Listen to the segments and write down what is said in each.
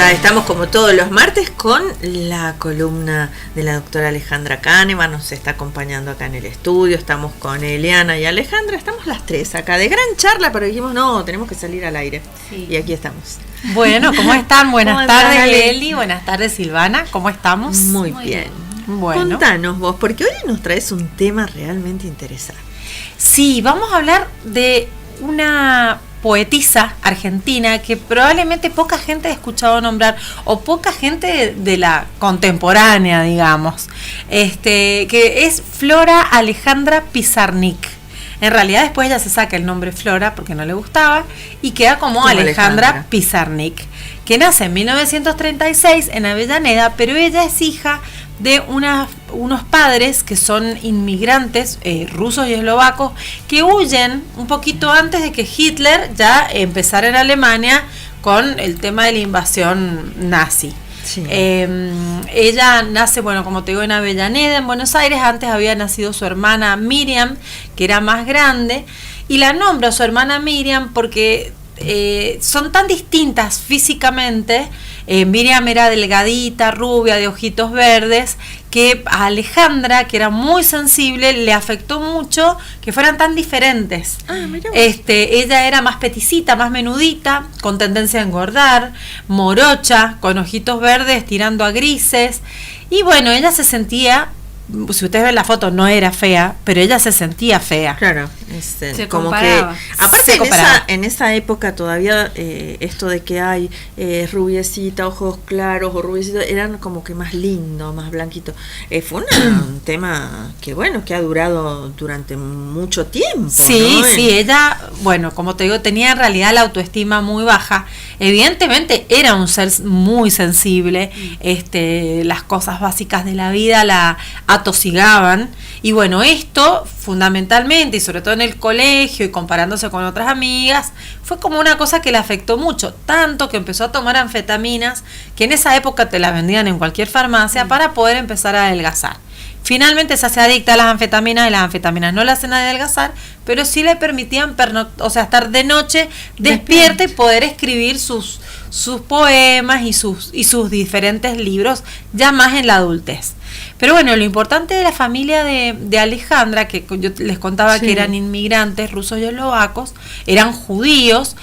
Acá estamos como todos los martes con la columna de la doctora Alejandra Kahneman, nos está acompañando acá en el estudio, estamos con Eliana y Alejandra, estamos las tres acá de gran charla, pero dijimos no, tenemos que salir al aire, sí. Y aquí estamos. Bueno, ¿cómo están? Buenas tardes Leli, buenas tardes Silvana, ¿cómo estamos? Muy bien. Bueno. Contanos vos, porque hoy nos traes un tema realmente interesante. Sí, vamos a hablar de una poetisa argentina que probablemente poca gente ha escuchado nombrar o poca gente de la contemporánea, digamos, que es Flora Alejandra Pizarnik. En realidad después ella se saca el nombre Flora porque no le gustaba y queda como Alejandra Pizarnik, que nace en 1936 en Avellaneda, pero ella es hija de unos padres que son inmigrantes rusos y eslovacos que huyen un poquito antes de que Hitler ya empezara en Alemania con el tema de la invasión nazi. Sí. Ella nace, bueno, como te digo, en Avellaneda, en Buenos Aires. Antes había nacido su hermana Miriam, que era más grande, y la nombra su hermana Miriam porque son tan distintas físicamente. Miriam era delgadita, rubia, de ojitos verdes, que a Alejandra, que era muy sensible, le afectó mucho que fueran tan diferentes. Ella era más peticita, más menudita, con tendencia a engordar, morocha, con ojitos verdes tirando a grises, y bueno, ella se sentía, si ustedes ven la foto, no era fea, pero ella se sentía fea. Claro, como comparaba. Que aparte en esa época todavía esto de que hay rubiecita, ojos claros o rubiecita, eran como que más lindo, más blanquito. Fue un tema que bueno, que ha durado durante mucho tiempo. Sí, ¿no? Sí, ella, bueno, como te digo, tenía en realidad la autoestima muy baja. Evidentemente era un ser muy sensible, las cosas básicas de la vida la atosigaban, y bueno, esto fundamentalmente y sobre todo en el colegio y comparándose con otras amigas fue como una cosa que le afectó mucho, tanto que empezó a tomar anfetaminas que en esa época te las vendían en cualquier farmacia para poder empezar a adelgazar. Finalmente se hace adicta a las anfetaminas y las anfetaminas no le hacen adelgazar, pero sí le permitían estar de noche despierta y poder escribir sus poemas y sus diferentes libros ya más en la adultez. Pero bueno, lo importante de la familia de Alejandra, que yo les contaba que eran inmigrantes rusos y eslovacos, eran judíos,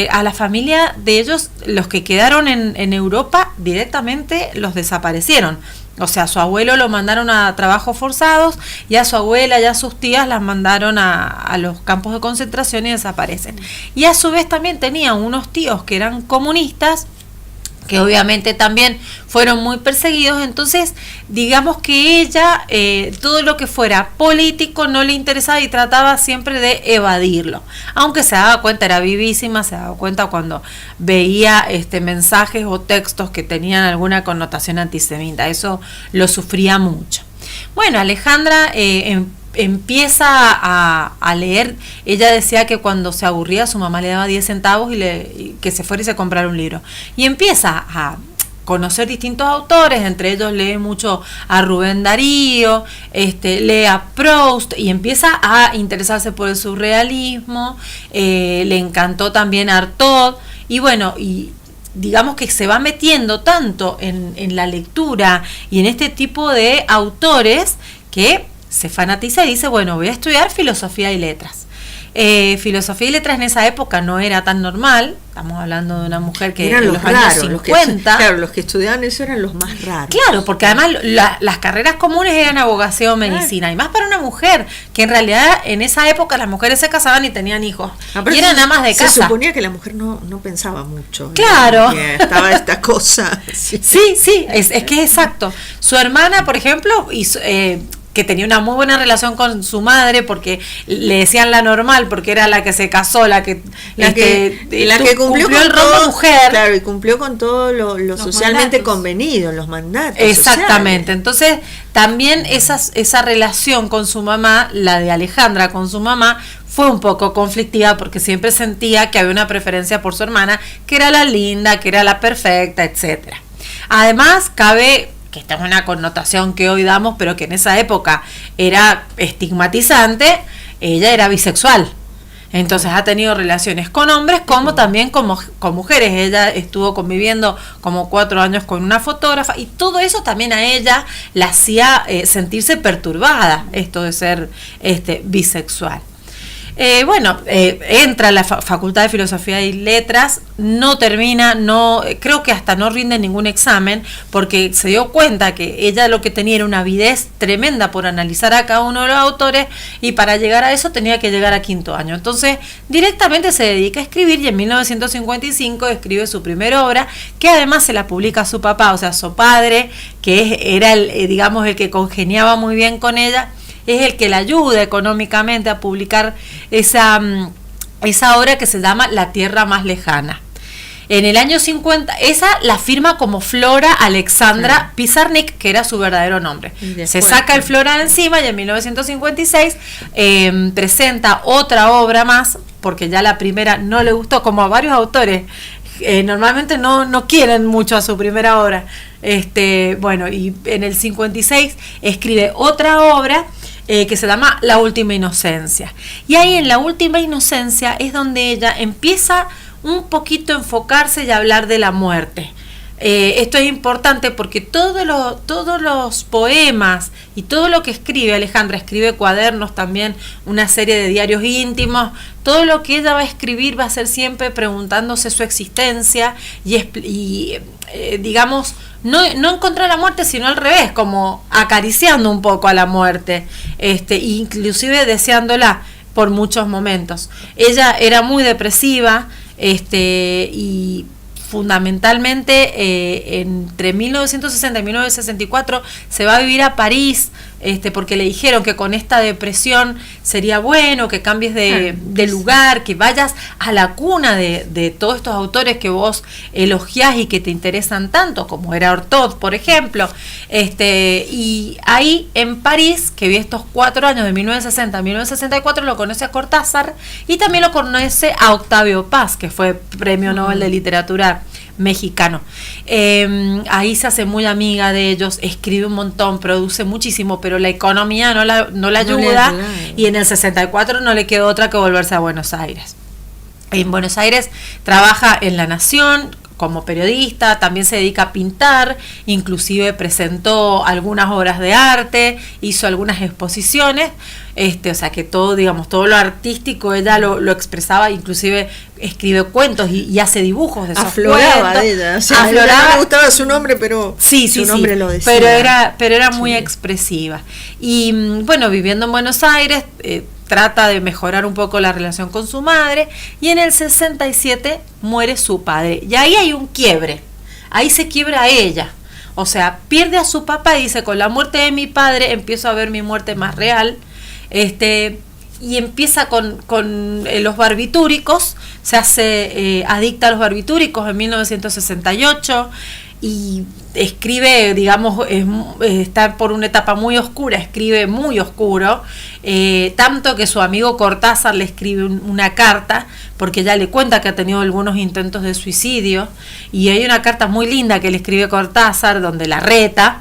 a la familia de ellos, los que quedaron en Europa, directamente los desaparecieron. O sea, a su abuelo lo mandaron a trabajos forzados y a su abuela y a sus tías las mandaron a los campos de concentración y desaparecen. Y a su vez también tenía unos tíos que eran comunistas, que obviamente también fueron muy perseguidos. Entonces digamos que ella todo lo que fuera político no le interesaba y trataba siempre de evadirlo, aunque se daba cuenta, era vivísima, se daba cuenta cuando veía mensajes o textos que tenían alguna connotación antisemita, eso lo sufría mucho. Bueno, Alejandra empieza a leer. Ella decía que cuando se aburría su mamá le daba 10 centavos y que se fuera y se comprara un libro, y empieza a conocer distintos autores, entre ellos lee mucho a Rubén Darío, lee a Proust y empieza a interesarse por el surrealismo, le encantó también Artaud, y bueno, y digamos que se va metiendo tanto en la lectura y en este tipo de autores que se fanatiza y dice, bueno, voy a estudiar filosofía y letras. Filosofía y letras en esa época no era tan normal, estamos hablando de una mujer que eran en los años 50... Los que estudiaban eso eran los más raros. Claro, porque además las carreras comunes eran abogacía o medicina, y más para una mujer, que en realidad en esa época las mujeres se casaban y tenían hijos, y eran amas de casa. Se suponía que la mujer no pensaba mucho. Claro. Que estaba esta cosa. Sí, es que es exacto. Su hermana, por ejemplo, que tenía una muy buena relación con su madre porque le decían la normal porque era la que se casó, la que cumplió el rol de mujer, claro, y cumplió con todo lo socialmente mandatos. Convenido, los mandatos. Exactamente. Sociales. Entonces también esa relación con su mamá, la de Alejandra con su mamá, fue un poco conflictiva porque siempre sentía que había una preferencia por su hermana, que era la linda, que era la perfecta, etcétera. Además, cabe que esta es una connotación que hoy damos, pero que en esa época era estigmatizante, ella era bisexual. Entonces ha tenido relaciones con hombres como también con mujeres. Ella estuvo conviviendo como 4 años con una fotógrafa y todo eso también a ella la hacía sentirse perturbada, esto de ser bisexual. Entra a la Facultad de Filosofía y Letras, no termina, creo que hasta no rinde ningún examen, porque se dio cuenta que ella lo que tenía era una avidez tremenda por analizar a cada uno de los autores, y para llegar a eso tenía que llegar a 5º año. Entonces directamente se dedica a escribir, y en 1955 escribe su primera obra, que además se la publica a su papá, o sea, su padre, que era el que congeniaba muy bien con ella, es el que la ayuda económicamente a publicar esa obra que se llama La Tierra Más Lejana. En el año 50, esa la firma como Flora Alexandra Pizarnik, que era su verdadero nombre. Se saca el Flora de encima, y en 1956 presenta otra obra más, porque ya la primera no le gustó, como a varios autores. Normalmente no quieren mucho a su primera obra. Y en el 56 escribe otra obra que se llama La Última Inocencia. Y ahí en La Última Inocencia es donde ella empieza un poquito a enfocarse y a hablar de la muerte. Esto es importante porque todos los poemas y todo lo que escribe Alejandra, escribe cuadernos también, una serie de diarios íntimos, todo lo que ella va a escribir va a ser siempre preguntándose su existencia y no encontrar la muerte, sino al revés, como acariciando un poco a la muerte, inclusive deseándola por muchos momentos. Ella era muy depresiva, y fundamentalmente entre 1960 y 1964 se va a vivir a París, porque le dijeron que con esta depresión sería bueno que cambies de lugar, que vayas a la cuna de todos estos autores que vos elogiás y que te interesan tanto, como era Ortod, por ejemplo. Y ahí en París, que vive estos 4 años de 1960 a 1964, lo conoce a Cortázar, y también lo conoce a Octavio Paz, que fue Premio Nobel de Literatura mexicano. Ahí se hace muy amiga de ellos, escribe un montón, produce muchísimo, pero la economía no la ayuda, y en el 64 no le quedó otra que volverse a Buenos Aires. En Buenos Aires trabaja en La Nación como periodista, también se dedica a pintar, inclusive presentó algunas obras de arte, hizo algunas exposiciones, o sea que todo lo artístico ella lo expresaba, inclusive escribe cuentos y hace dibujos de esos afloraba cuentos. Ella, o sea, afloraba. No me gustaba su nombre, pero su nombre lo decía. Pero era muy expresiva. Y viviendo en Buenos Aires, trata de mejorar un poco la relación con su madre, y en el 67 muere su padre. Y ahí hay un quiebre, ahí se quiebra ella. O sea, pierde a su papá y dice, con la muerte de mi padre empiezo a ver mi muerte más real. Y empieza con los barbitúricos, se hace adicta a los barbitúricos en 1968, y escribe, está por una etapa muy oscura, escribe muy oscuro, tanto que su amigo Cortázar le escribe una carta, porque ella le cuenta que ha tenido algunos intentos de suicidio, y hay una carta muy linda que le escribe Cortázar donde la reta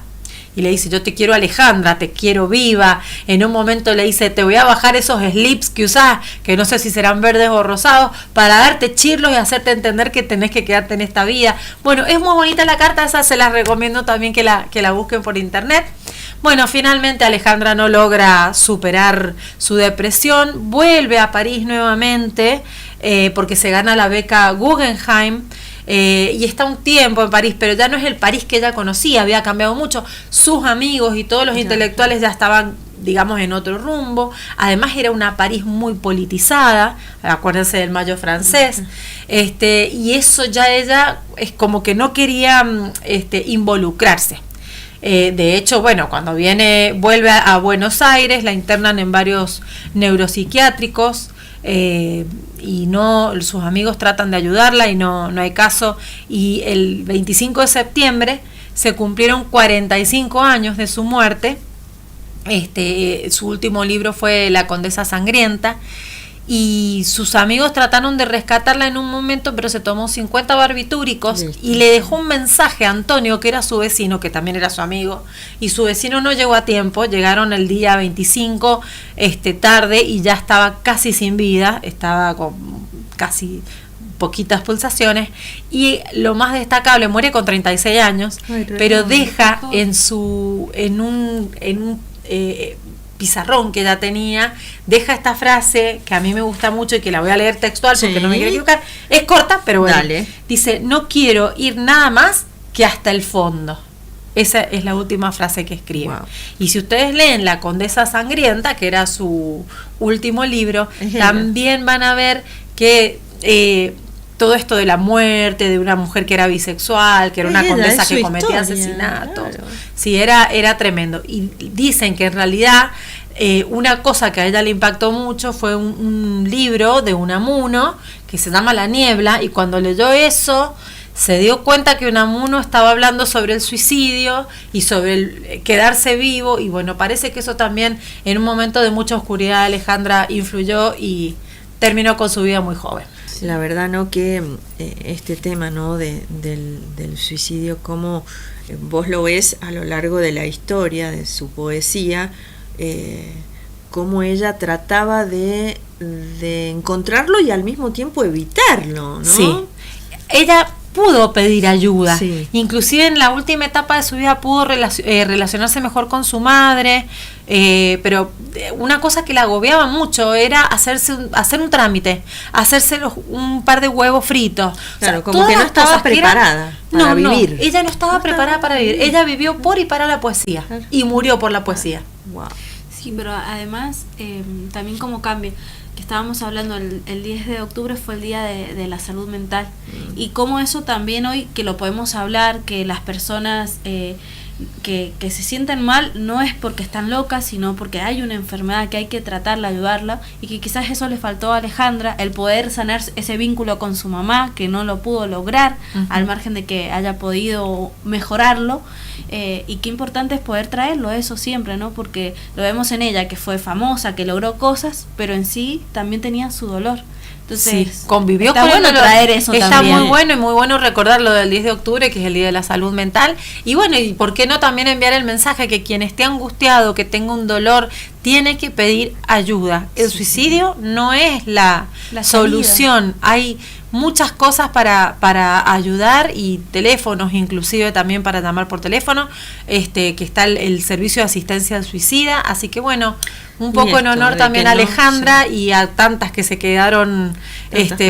y le dice, yo te quiero Alejandra, te quiero viva. En un momento le dice, te voy a bajar esos slips que usás, que no sé si serán verdes o rosados, para darte chirlos y hacerte entender que tenés que quedarte en esta vida. Bueno, es muy bonita la carta, esa se la recomiendo también que la busquen por internet. Bueno, finalmente Alejandra no logra superar su depresión, vuelve a París nuevamente, porque se gana la beca Guggenheim, y está un tiempo en París, pero ya no es el París que ella conocía, había cambiado mucho, sus amigos y todos los intelectuales ya estaban, en otro rumbo. Además era una París muy politizada, acuérdense del Mayo francés, y eso ya ella es como que no quería involucrarse. De hecho, cuando vuelve a Buenos Aires, la internan en varios neuropsiquiátricos, y sus amigos tratan de ayudarla y no hay caso, y el 25 de septiembre se cumplieron 45 años de su muerte. Su último libro fue La Condesa Sangrienta, y sus amigos trataron de rescatarla en un momento, pero se tomó 50 barbitúricos y le dejó un mensaje a Antonio, que era su vecino, que también era su amigo, y su vecino no llegó a tiempo, llegaron el día 25 tarde y ya estaba casi sin vida, estaba con casi poquitas pulsaciones, y lo más destacable, muere con 36 años, pero deja en un pizarrón que ella tenía, deja esta frase que a mí me gusta mucho y que la voy a leer textual porque no me quiero equivocar, es corta, pero bueno. Dale. Dice: no quiero ir nada más que hasta el fondo. Esa es la última frase que escribe. Wow. Y si ustedes leen La Condesa Sangrienta, que era su último libro, también van a ver que todo esto de la muerte de una mujer que era bisexual, que era una condesa que cometía asesinatos, claro. Sí, era tremendo. Y dicen que en realidad una cosa que a ella le impactó mucho fue un libro de Unamuno que se llama La Niebla, y cuando leyó eso se dio cuenta que Unamuno estaba hablando sobre el suicidio y sobre el quedarse vivo, y bueno, parece que eso también en un momento de mucha oscuridad Alejandra influyó y terminó con su vida muy joven. La verdad, ¿no? Que este tema, ¿no? del suicidio, como vos lo ves a lo largo de la historia, de su poesía, cómo ella trataba de encontrarlo y al mismo tiempo evitarlo, ¿no? Sí, ella pudo pedir ayuda, sí. Inclusive en la última etapa de su vida pudo relacionarse mejor con su madre, pero una cosa que la agobiaba mucho era hacer un trámite, hacerse un par de huevos fritos. Claro, o sea, como que no estaba preparada para vivir. No, ella no estaba preparada para vivir. Ella vivió por y para la poesía, claro. Y murió por la poesía. Wow. Sí, pero además también como cambia, que estábamos hablando, el 10 de octubre fue el día de la salud mental, y cómo eso también hoy que lo podemos hablar, que las personas que se sienten mal no es porque están locas, sino porque hay una enfermedad que hay que tratarla, ayudarla, y que quizás eso le faltó a Alejandra, el poder sanar ese vínculo con su mamá, que no lo pudo lograr, uh-huh. Al margen de que haya podido mejorarlo, y qué importante es poder traerlo eso siempre, ¿no? Porque lo vemos en ella, que fue famosa, que logró cosas, pero en sí también tenía su dolor. Entonces, sí, convivió está con bueno traer eso está también. Muy bueno, y muy bueno recordar lo del 10 de octubre, que es el Día de la Salud Mental. Y bueno, y por qué no también enviar el mensaje que quien esté angustiado, que tenga un dolor, tiene que pedir ayuda. El suicidio no es la solución. Hay muchas cosas para ayudar, y teléfonos inclusive también para llamar por teléfono, que está el servicio de asistencia al suicida. Así que bueno, un poco en honor también a Alejandra, sí. Y a tantas que se quedaron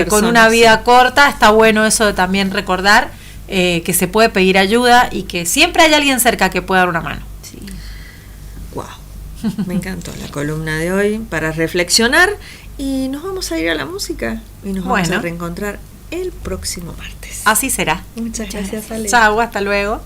con una vida corta. Está bueno eso de también recordar que se puede pedir ayuda y que siempre hay alguien cerca que pueda dar una mano. Sí. Wow, me encantó la columna de hoy para reflexionar, y nos vamos a ir a la música y nos vamos a reencontrar el próximo martes. Así será. Muchas gracias, Ale. Chao, hasta luego.